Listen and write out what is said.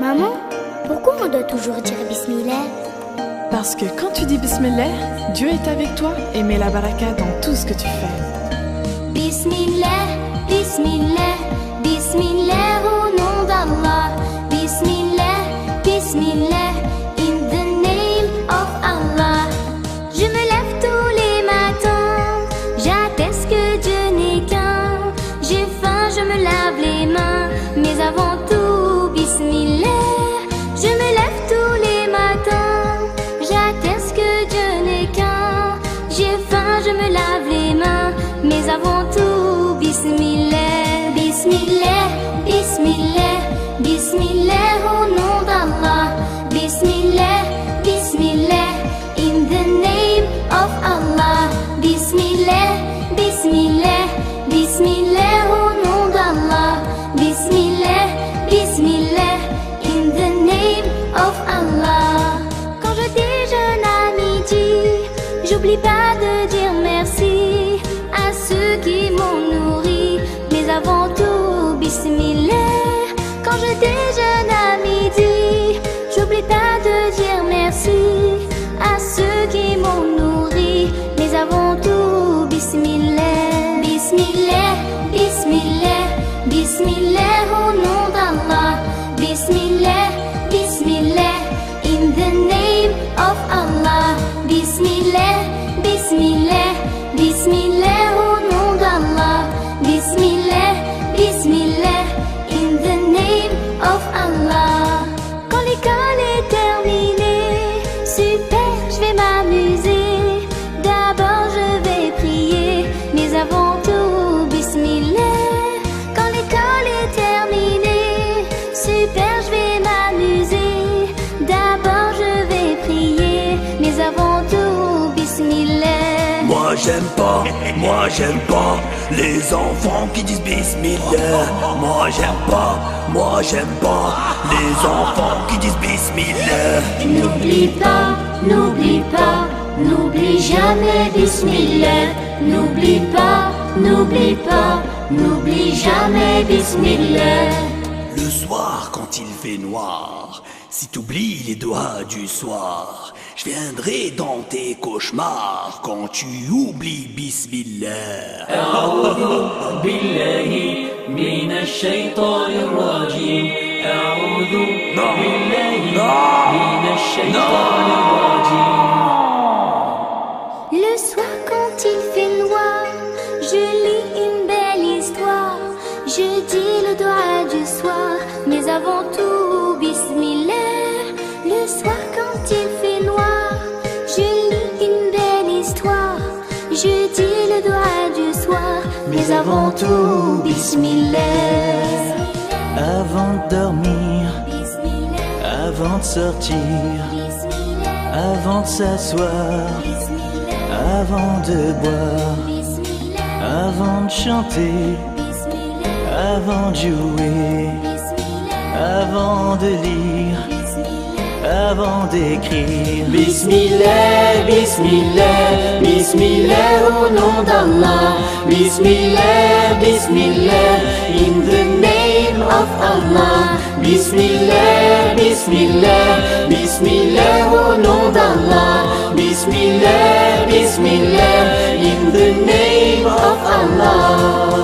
Maman, pourquoi on doit toujours dire Bismillah? Parce que quand tu dis Bismillah, Dieu est avec toi et met la baraka dans tout ce que tu fais. Bismillah, Bismillah, Bismillah au nom d'Allah. Bismillah, Bismillah, in the name of Allah. Je me lève tous les matins, j'atteste que Dieu n'est qu'un. J'ai faim, je me lave les mains, mais avant tout, Bismillah. Je me lève tous les matins, j'atteste que Dieu n'est qu'un. J'ai faim, je me lave les mains, mais avant tout, Bismillah. Bismillah, Bismillah, Bismillah au nom d'Allah. Bismillah, Bismillah, in the name of Allah. Bismillah, Bismillah, Bismillah au nom d'Allah. Bismillah, Bismillah, in the name of Allah. Quand je déjeune à midi, j'oublie pas de dire merci à ceux qui m'ont nourri, mais avant tout, Bismillah. Quand je déjeune à midi, j'oublie pas de dire merci à ceux qui m'ont nourri, mais avant tout, Bismillah. Bismillah, Bismillah, Bismillah au nom d'Allah. Bismillah, Bismillah, in the name of Allah. Bismillah, Bismillah, Bismillah au nom d'Allah. Bismillah, Bismillah, in the name of Allah. Quand l'école est terminée, super, je vais m'amuser. D'abord je vais prier, mais avant tout, Bismillah. Quand l'école est terminée, super, je vais m'amuser. D'abord je vais prier, mais avant tout, Bismillah. Moi j'aime pas les enfants qui disent Bismillah. Moi j'aime pas les enfants qui disent Bismillah. N'oublie pas, n'oublie pas, n'oublie jamais Bismillah. N'oublie pas, n'oublie pas, n'oublie jamais Bismillah. Le soir quand il fait noir, si t'oublies les doigts du soir, je viendrai dans tes cauchemars quand tu oublies Bismillah. أعوذ بالله من الشيطان الرجيم. أعوذ بالله من الشيطان الرجيم. Le soir quand il fait noir, je lis une belle histoire. Je dis le doigt du soir, mais avant tout, Bismillah. Le soir quand il fait noir, je lis une belle histoire. Je dis le doigt du soir, mais avant tout, Bismillah. Avant de dormir, Bismillah, avant de sortir, Bismillah, avant de s'asseoir, Bismillah, avant de boire, Bismillah, avant de chanter, Bismillah, avant de jouer, Bismillah, avant de lire, Bismillah. avant d'écrire. Bismillah, Bismillah, Bismillah au nom d'Allah. Bismillah, Bismillah, in the name of Allah. Bismillah, Bismillah, Bismillah au nom d'Allah. Bismillah, Bismillah, in the name of Allah.